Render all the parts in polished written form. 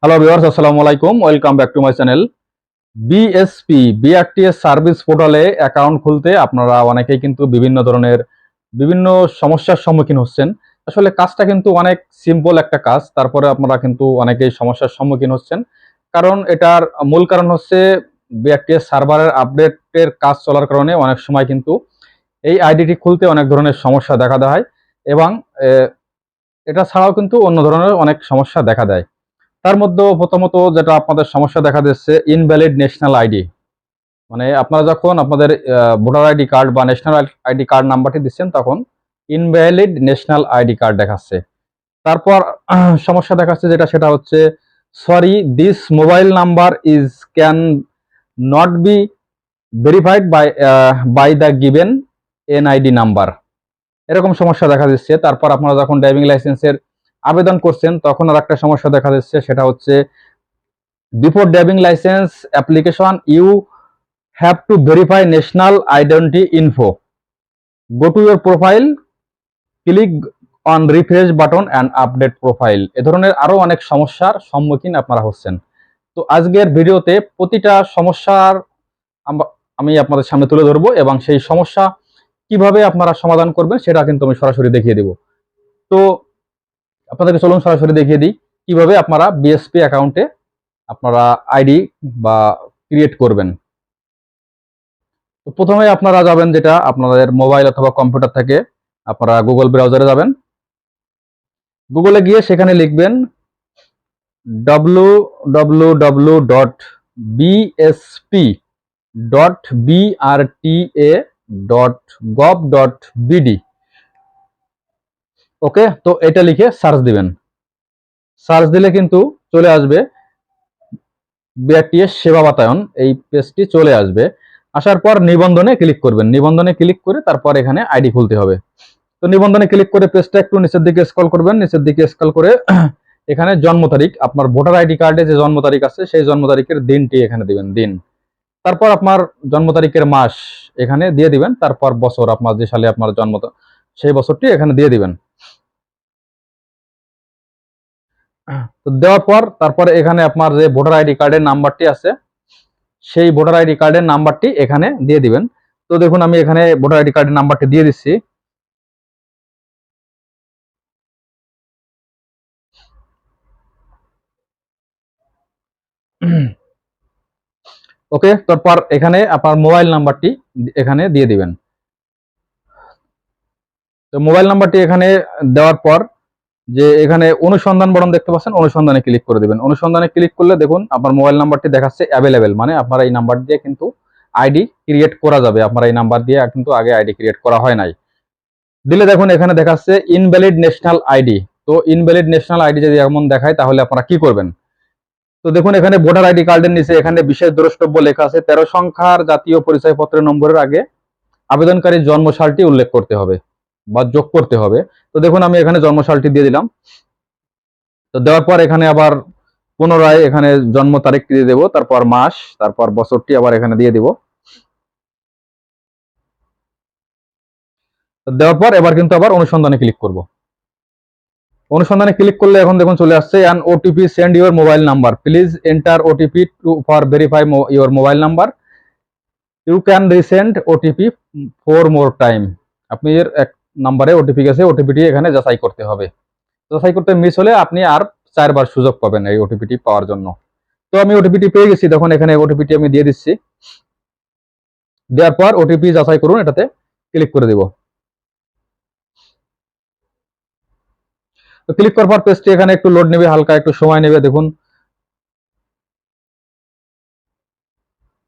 Hello viewers, আসসালামু আলাইকুম। Welcome back to my channel. BSP BRTA service পোর্টালে account খুলতে আপনারা অনেকেই কিন্তু বিভিন্ন সমস্যার সম্মুখীন হচ্ছেন। আসলে কাজটা কিন্তু অনেক সিম্পল একটা কাজ, তারপরে আপনারা কিন্তু অনেকেই সমস্যার সম্মুখীন হচ্ছেন। কারণ এটার মূল কারণ হচ্ছে BRTA সার্ভারের আপডেটের কাজ চলার কারণে অনেক সময় কিন্তু এই আইডিটি খুলতে অনেক ধরনের সমস্যা দেখা দেয় এবং এটা ছাড়াও কিন্তু অন্য ধরনের অনেক সমস্যা দেখা দেয়। তার মধ্যে প্রথমত যেটা আপনাদের সমস্যা দেখা দিচ্ছে, ইনভ্যালিড ন্যাশনাল আইডি। মানে আপনারা যখন আপনাদের ভোটার আইডি কার্ড বা ন্যাশনাল আইডি কার্ড নাম্বারটি দিচ্ছেন তখন ইনভ্যালিড ন্যাশনাল আইডি কার্ড দেখাচ্ছে। তারপর সমস্যা দেখাচ্ছে সেটা হচ্ছে, sorry this mobile number is can not be verified by the given NID number. এরকম সমস্যা দেখা দিচ্ছে। তারপর আপনারা যখন ড্রাইভিং লাইসেন্সের আবেদন করছেন তখন আর একটা সমস্যা দেখা দিচ্ছে, সেটা হচ্ছে, before driving license application you have to verify national identity info, go to your profile, click on refresh button and update profile। এ ধরনের আরো অনেক সমস্যার সম্মুখীন আপনারা হচ্ছেন। তো আজকের ভিডিওতে প্রতিটা সমস্যার আমি আপনাদের সামনে তুলে ধরবো এবং সেই সমস্যা কিভাবে আপনারা সমাধান করবেন সেটা কিন্তু আমি সরাসরি দেখিয়ে দিব। তো আপনাদেরকে চলুন সরাসরি দেখিয়ে দিই কিভাবে আপনারা বিএসপি অ্যাকাউন্টে আপনারা আইডি বা ক্রিয়েট করবেন। তো প্রথমে আপনারা যাবেন, যেটা আপনাদের মোবাইল অথবা কম্পিউটার থেকে আপনারা গুগল ব্রাউজারে যাবেন। গুগলে গিয়ে সেখানে লিখবেন www.bsp.brta.gov.bd। ওকে, তো এটা লিখে সার্চ দিবেন। সার্চ দিলে কিন্তু চলে আসবে বিআরটিএ সেবা বাতায়ন, এই পেজটি চলে আসবে। আসার পর নিবন্ধনে ক্লিক করবেন। নিবন্ধনে ক্লিক করে তারপর এখানে আইডি খুলতে হবে। তো নিবন্ধনে ক্লিক করে পেজটা একটু নিচের দিকে স্ক্রল করবেন। নিচের দিকে স্ক্রল করে এখানে জন্ম তারিখ, আপনার ভোটার আইডি কার্ডে যে জন্ম তারিখ আছে সেই জন্ম তারিখের দিনটি এখানে দিবেন, দিন। তারপর আপনার জন্ম তারিখের মাস এখানে দিয়ে দিবেন। তারপর বছর, আপনার যে সালে আপনার জন্ম সেই বছরটি এখানে দিয়ে দিবেন। তো দেওয়ার পর তারপরে এখানে আপনার যে ভোটার আইডি কার্ডের নাম্বারটি আছে সেই ভোটার আইডি কার্ডের নাম্বারটি এখানে দিয়ে দিবেন। তো দেখুন আমি এখানে ভোটার আইডি কার্ডের নাম্বারটি দিয়ে দিচ্ছি। ওকে, তারপর এখানে আপনার মোবাইল নাম্বারটি এখানে দিয়ে দিবেন। তো মোবাইল নাম্বারটি এখানে দেওয়ার পর যে এখানে অনুসন্ধান বাটন দেখতে পাচ্ছেন, অনুসন্ধানে ক্লিক করে দিবেন। অনুসন্ধানে ক্লিক করলে দেখুন আপনার মোবাইল নাম্বারটি দেখাচ্ছে অ্যাভেলেবেল, মানে আপনার এই নাম্বার দিয়ে কিন্তু আইডি ক্রিয়েট করা যাবে। আপনার এই নাম্বার দিয়ে কিন্তু আগে আইডি ক্রিয়েট করা হয় নাই। দিলে দেখুন এখানে দেখাচ্ছে ইনভ্যালিড ন্যাশনাল আইডি। তো ইনভ্যালিড ন্যাশনাল আইডি যদি এমন দেখায় তাহলে আপনারা কি করবেন? তো দেখুন এখানে ভোটার আইডি কার্ডের নিচে এখানে বিশেষ দ্রষ্টব্য লেখা আছে, 13 সংখ্যার জাতীয় পরিচয়পত্রের নম্বরের আগে আবেদনকারীর জন্মসালটি উল্লেখ করতে হবে বা যোগ করতে হবে। তো দেখুন আমি এখানে জন্মসালটি দিয়ে দিলাম। তো দেওয়ার পর এখানে আবার পুনরায় এখানে জন্ম তারিখটি দিয়ে দেবো, তারপর মাস, তারপর বছরটি আবার এখানে দিয়ে দিব। দেওয়ার পর এবার কিন্তু আবার অনুসন্ধানে ক্লিক করব। অনুসন্ধানে ক্লিক করলে এখন দেখুন চলে আসছে an OTP send your mobile number, please enter OTP to for verify your mobile number, you can resend OTP four more time. আপনি এর এক নাম্বারে ওটিপি গেছে, ওটিপিটি এখানে যাচাই করতে হবে। যাচাই করতে মিস হলে আপনি আর 4বার সুযোগ পাবেন এই ওটিপিটি পাওয়ার জন্য। তো আমি ওটিপিটি পেয়ে গেছি, তখন এখানে ওটিপিটি আমি দিয়ে দিচ্ছি। দেওয়ার পর ওটিপি যাচাই করুন, এটাতে ক্লিক করে দিব। তো ক্লিক করার পর পেজটি এখানে একটু লোড নেবে, হালকা একটু সময় নেবে। দেখুন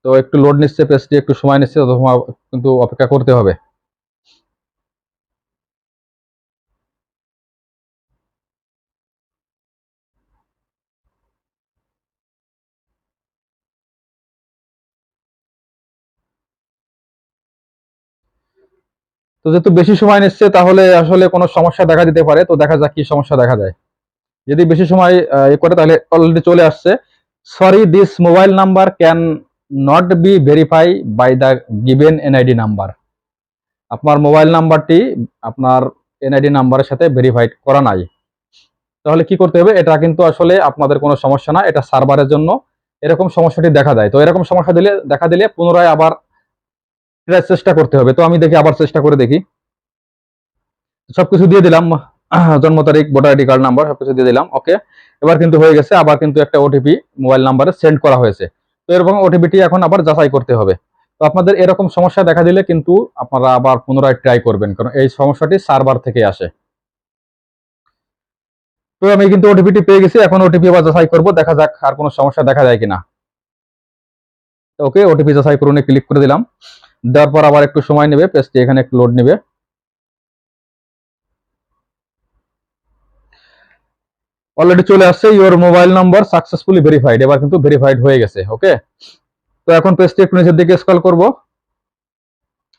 তো একটু লোড নিচ্ছে, পেজটি একটু সময় নিচ্ছে, কিন্তু অপেক্ষা করতে হবে। তো যেহেতু বেশি সময় নিচ্ছে তাহলে আসলে কোনো সমস্যা দেখা দিতে পারে। তো দেখা যাক কি সমস্যা দেখা যায়। যদি বেশি সময় করে তাহলে অলরেডি চলে আসছে, sorry this mobile number can not be verify by the given NID number. আপনার মোবাইল নাম্বারটি আপনার এনআইডি নাম্বারের সাথে ভেরিফাইড করা নাই। তাহলে কি করতে হবে, এটা কিন্তু আসলে আপনাদের কোনো সমস্যা না, এটা সার্ভারের জন্য এরকম সমস্যাটি দেখা দেয়। তো এরকম সমস্যা দেখা দিলে পুনরায় আবার চেষ্টা করতে হবে। তো আমি দেখি, আবার চেষ্টা করে দেখি। সবকিছু দিয়ে দিলাম, জন্ম তারিখ, ভোটার আইডি কার্ড নাম্বার সবকিছু দিয়ে দিলাম। ওকে, এবার কিন্তু হয়ে গেছে। আবার কিন্তু একটা ওটিপি মোবাইল নাম্বারে সেন্ড করা হয়েছে। তো এরকম ওটিপিটি এখন আবার যাচাই করতে হবে। তো আপনাদের এরকম সমস্যা দেখা দিলে কিন্তু আপনারা আবার পুনরায় ট্রাই করবেন, কারণ এই সমস্যাটি সার্ভার থেকে আসে। তো আমি কিন্তু ওটিপিটি পেয়ে গেছি, এখন ওটিপি আবার যাচাই করব, দেখা যাক আর কোনো সমস্যা দেখা যায় কিনা। ওকে, ওটিপি যাচাই করুন ক্লিক করে দিলাম। দেওয়ার পর আবার একটু সময় নেবে, পেজটি এখানে একটু লোড নেবে। অলরেডি চলে আসছে, your mobile number successfully verified, এবার কিন্তু ভেরিফাইড হয়ে গেছে। ওকে, তো এখন পেজটি একটু নিচের দিকে স্ক্রল করব।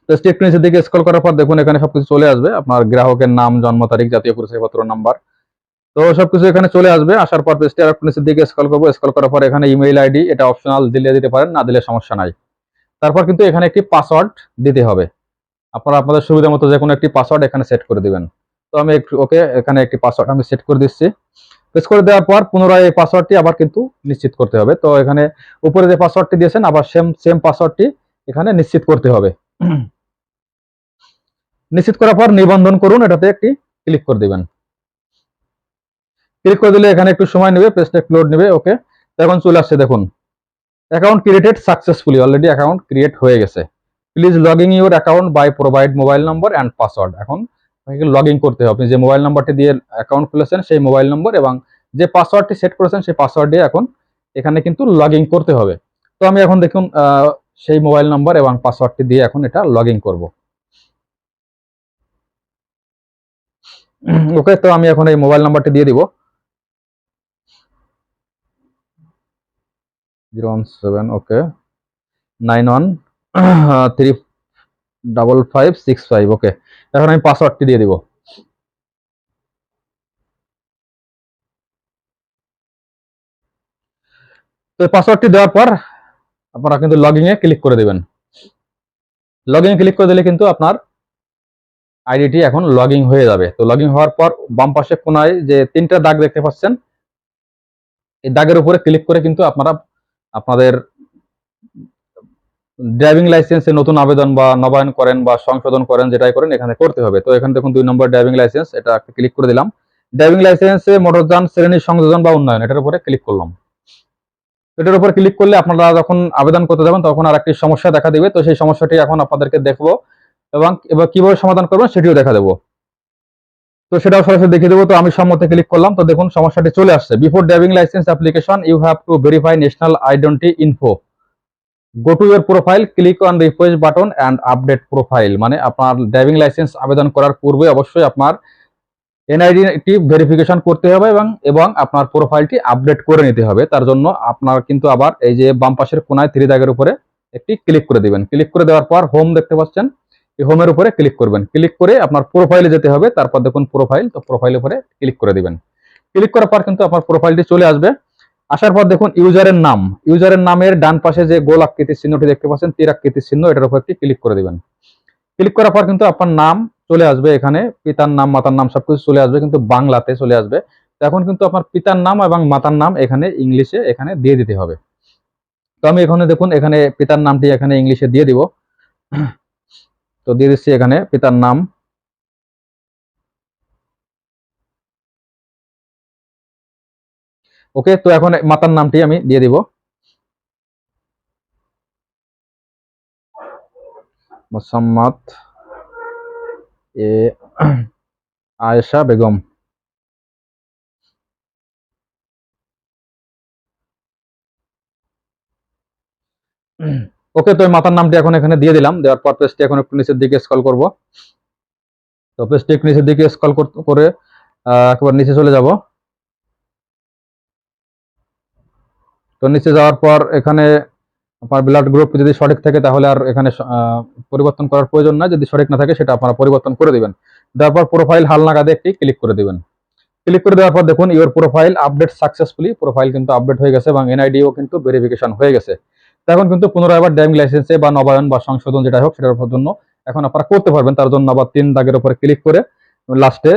পেজটি একটু নিচের দিকে স্ক্রল করার পর দেখুন এখানে সবকিছু চলে আসবে, আপনার গ্রাহকের নাম, জন্ম তারিখ, জাতীয় পরিচয়পত্র নাম্বার, তো সবকিছু এখানে চলে আসবে। আসার পর পেজটি আর একটু নিচের দিকে স্ক্রল করব। স্ক্রল করার পর এখানে ইমেইল আইডি, এটা অপশনাল, দিলে দিতে পারেন, না দিলে সমস্যা নাই। তারপর কিন্তু এখানে একটি পাসওয়ার্ড দিতে হবে। আপনারা আপনাদের সুবিধা মতো যে কোনো একটি পাসওয়ার্ড এখানে সেট করে দিবেন। তো আমি একটু ওকে, এখানে একটি পাসওয়ার্ড আমি সেট করে দিচ্ছি। প্রেস করে দেওয়ার পর পুনরায় এই পাসওয়ার্ডটি আবার কিন্তু নিশ্চিত করতে হবে। তো এখানে উপরে যে পাসওয়ার্ডটি দিয়েছেন, আবার সেম পাসওয়ার্ডটি এখানে নিশ্চিত করতে হবে। নিশ্চিত করার পর নিবন্ধন করুন, এটাতে একটি ক্লিক করে দিবেন। ক্লিক করে দিলে এখানে একটু সময় নেবে, পেজটা একটু লোড নেবে। ওকে, এখন চলে আসছে দেখুন, account created successfully, already account create হয়ে গেছে। Please log in your account by provide mobile number and password. এখন লগ ইন করতে হবে, আপনি যে মোবাইল নাম্বারটি দিয়ে অ্যাকাউন্ট খুলেছেন সেই মোবাইল নম্বর এবং যে পাসওয়ার্ডটি সেট করেছেন সেই পাসওয়ার্ড দিয়ে এখন এখানে কিন্তু লগ ইন করতে হবে। তো আমি এখন দেখুন সেই মোবাইল নম্বর এবং পাসওয়ার্ডটি দিয়ে এখন এটা লগ ইন করবো। ওকে, তো আমি এখন এই মোবাইল নাম্বারটি দিয়ে দিব, 017, ওকে, 91355565। ওকে, এখন আমি পাসওয়ার্ডটি দিয়ে দিব। তো পাসওয়ার্ডটি দেওয়ার পর আপনারা কিন্তু লগইন এ ক্লিক করে দিবেন। লগইন এ ক্লিক করে দিলে কিন্তু আপনার আইডিটি এখন লগইন হয়ে যাবে। তো লগইন হওয়ার পর বাম পাশে কোনায় যে তিনটা দাগ দেখতে পাচ্ছেন, এই দাগের উপরে ক্লিক করে কিন্তু আপনারা আপনাদের ড্রাইভিং লাইসেন্সে নতুন আবেদন বা নবায়ন করেন বা সংশোধন করেন, যেটাই করেন এখানে করতে হবে। তো এখানে দেখুন 2 নম্বর ড্রাইভিং লাইসেন্স, এটা ক্লিক করে দিলাম। ড্রাইভিং লাইসেন্সে মোটরযান শ্রেণী সংযোজন বা উন্নয়ন, এটার উপরে ক্লিক করলাম। এটার উপর ক্লিক করলে আপনারা যখন আবেদন করতে যাবেন তখন আরেকটি সমস্যা দেখা দিবে। তো সেই সমস্যাটি এখন আপনাদেরকে দেখবো এবং এবার কিভাবে সমাধান করবেন সেটিও দেখা দেবো। তো সেটাও সরাসরি দেখিয়ে দেবো। তো আমি সম্মতে ক্লিক করলাম। তো দেখুন সমস্যাটি চলে আসছে, before driving licence application you have to verify national identity info, go to your profile, click on refresh button and update profile. মানে আপনার ড্রাইভিং লাইসেন্স আবেদন করার পূর্বে অবশ্যই আপনার এনআইডি ভেরিফিকেশন করতে হবে এবং আপনার প্রোফাইলটি আপডেট করে নিতে হবে। তার জন্য আপনার কিন্তু আবার এই যে বাম পাশের কোনায় 3 দাগের উপরে একটি ক্লিক করে দিবেন। ক্লিক করে দেওয়ার পর হোম দেখতে পাচ্ছেন, এই হোমের উপরে ক্লিক করবেন। ক্লিক করে আপনার প্রোফাইলে যেতে হবে, তারপর দেখুন প্রোফাইল, তো প্রোফাইলের উপরে ক্লিক করে দিবেন। ক্লিক করার পর কিন্তু আপনার প্রোফাইলটি চলে আসবে। আসার পর দেখুন ইউজারের নাম, ইউজারের নামের ডান পাশে যে গোল আকৃতির চিহ্নটি দেখতে পাচ্ছেন, তীর আকৃতির চিহ্ন, এটার উপর একটি ক্লিক করে দিবেন। ক্লিক করার পর কিন্তু আপনার নাম চলে আসবে, এখানে পিতার নাম, মাতার নাম সবকিছু চলে আসবে, কিন্তু বাংলাতে চলে আসবে। এখন কিন্তু আপনার পিতার নাম এবং মাতার নাম এখানে ইংলিশে এখানে দিয়ে দিতে হবে। তো আমি এখানে দেখুন এখানে পিতার নামটি এখানে ইংলিশে দিয়ে দিব। তো দিয়ে দিচ্ছি এখানে পিতার নাম। ওকে, তো এখন মাতার নামটি আমি দিয়ে দিব, মোসাম্মদ এ আয়েশা বেগম। ওকে, তো মাতার নামটি এখন এখানে দিয়ে দিলাম। দেওয়ার পর পেজটি এখন একটু নিচের দিকে স্ক্রল করব। তো পেজটি একটু নিচের দিকে স্ক্রল করে একবার নিচে চলে যাব। তো নিচে যাওয়ার পর এখানে আপনার ব্লাড গ্রুপ যদি সঠিক থাকে তাহলে আর এখানে পরিবর্তন করার প্রয়োজন নাই, যদি সঠিক না থাকে সেটা আপনারা পরিবর্তন করে দিবেন। দেওয়ার পর প্রোফাইল হালনাগাদে একটি ক্লিক করে দিবেন। ক্লিক করে দেওয়ার পর দেখুন your profile update successfully, profile কিন্তু আপডেট হয়ে গেছে এবং এনআইডিও কিন্তু ভেরিফিকেশন হয়ে গেছে। এখন কিন্তু পুনরায় আবার ড্রাইভিং লাইসেন্সে বা নবায়ন বা সংশোধন যেটা হোক সেটার জন্য এখন আপনারা করতে পারবেন। তার জন্য আবার 3 দাগের উপরে ক্লিক করে লাস্টে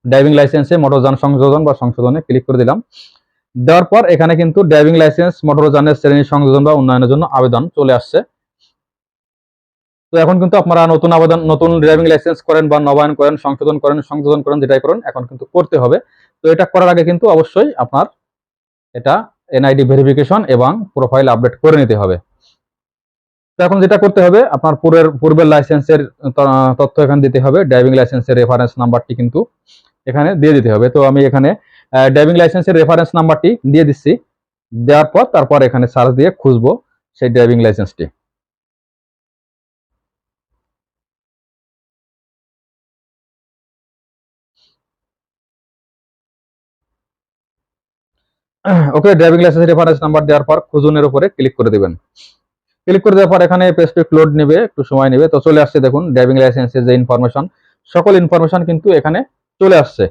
ড্রাইভিং লাইসেন্সে মোটরযান সংযোজন বা সংশোধনে ক্লিক করে দিলাম। দেওয়ার পর এখানে কিন্তু ড্রাইভিং লাইসেন্স মোটরযানের শ্রেণী সংযোজন বা উন্নয়নের জন্য আবেদন চলে আসছে। তো এখন কিন্তু আপনারা নতুন ড্রাইভিং লাইসেন্স করেন বা নবায়ন করেন, সংশোধন করেন, সংযোজন করেন, যেটাই করেন এখন কিন্তু করতে হবে। তো এটা করার আগে কিন্তু অবশ্যই আপনার এটা এনআইডি ভেরিফিকেশন এবং প্রোফাইল আপডেট করে নিতে হবে। তো এখন যেটা করতে হবে, আপনার পূর্বের লাইসেন্সের তথ্য এখানে দিতে হবে। ড্রাইভিং লাইসেন্সের রেফারেন্স নাম্বারটি কিন্তু এখানে দিয়ে দিতে হবে। তো আমি এখানে ড্রাইভিং লাইসেন্সের রেফারেন্স নাম্বারটি দিয়ে দিচ্ছি। দেওয়ার পর তারপর এখানে সার্চ দিয়ে খুঁজবো সেই ড্রাইভিং লাইসেন্সটি। ওকে, ড্রাইভিং লাইসেন্স রেফারেন্স নাম্বার দেওয়ার পর খুঁজুনের উপরে ক্লিক করে দিবেন। ক্লিক করে দেওয়ার পর এখানে পেজটি লোড নেবে, একটু সময় নেবে। তো চলে আসছে, দেখুন ড্রাইভিং লাইসেন্সের যে ইনফরমেশন, সকল ইনফরমেশন কিন্তু এখানে চলে আসছে।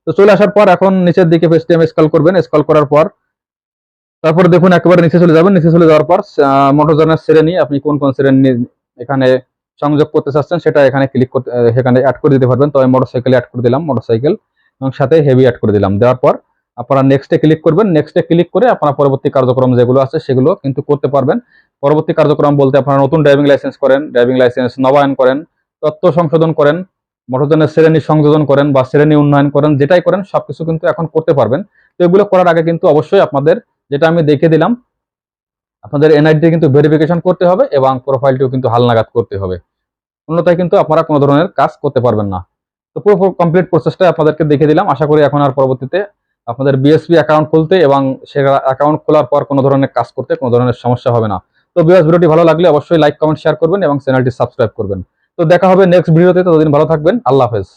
তো চলে আসার পর এখন নিচের দিকে পেজটি আমি স্ক্রল করবেন। স্ক্রল করার পর তারপর দেখুন একেবারে নিচে চলে যাবেন। নিচে চলে যাওয়ার পর মোটরযানের শ্রেণী, আপনি কোন কোন শ্রেণী এখানে সংযোগ করতে চাচ্ছেন সেটা এখানে ক্লিক করতে, এখানে অ্যাড করে দিতে পারবেন। তো আমি মোটরসাইকেল অ্যাড করে দিলাম, মোটরসাইকেল, এবং সাথে হেভি অ্যাড করে দিলাম। দেওয়ার পর আপনারা নেক্সটে ক্লিক করবেন। নেক্সটে ক্লিক করে আপনারা পরবর্তী কার্যক্রম যেগুলো আছে সেগুলো কিন্তু করতে পারবেন। পরবর্তী কার্যক্রম বলতে আপনারা নতুন ড্রাইভিং লাইসেন্স করেন, ড্রাইভিং লাইসেন্স নবায়ন করেন, তথ্য সংশোধন করেন, মোটরযানের শ্রেণী সংযোজন করেন বা শ্রেণী উন্নয়ন করেন, যেটাই করেন সবকিছু কিন্তু এখন করতে পারবেন। তো এগুলো করার আগে কিন্তু অবশ্যই আপনাদের, যেটা আমি দেখে দিলাম, আপনাদের এনআইডি কিন্তু ভেরিফিকেশন করতে হবে এবং প্রোফাইলটিও কিন্তু হালনাগাদ করতে হবে। অন্যথায় কিন্তু আপনারা কোনো ধরনের কাজ করতে পারবেন না। তো পুরো কমপ্লিট প্রসেসটা আপনাদেরকে দেখে দিলাম। আশা করি এখন আর পরবর্তীতে আপনাদের বিএসপি অ্যাকাউন্ট খুলতে এবং সে অ্যাকাউন্ট খোলার পর কোনো ধরনের কাজ করতে কোনো ধরনের সমস্যা হবে না। তো ভিডিওটি ভালো লাগলে অবশ্যই লাইক, কমেন্ট, শেয়ার করবেন এবং চ্যানেলটি সাবস্ক্রাইব করবেন। তো দেখা হবে নেক্সট ভিডিওতে। ততদিন ভালো থাকবেন। আল্লাহ হাফেজ।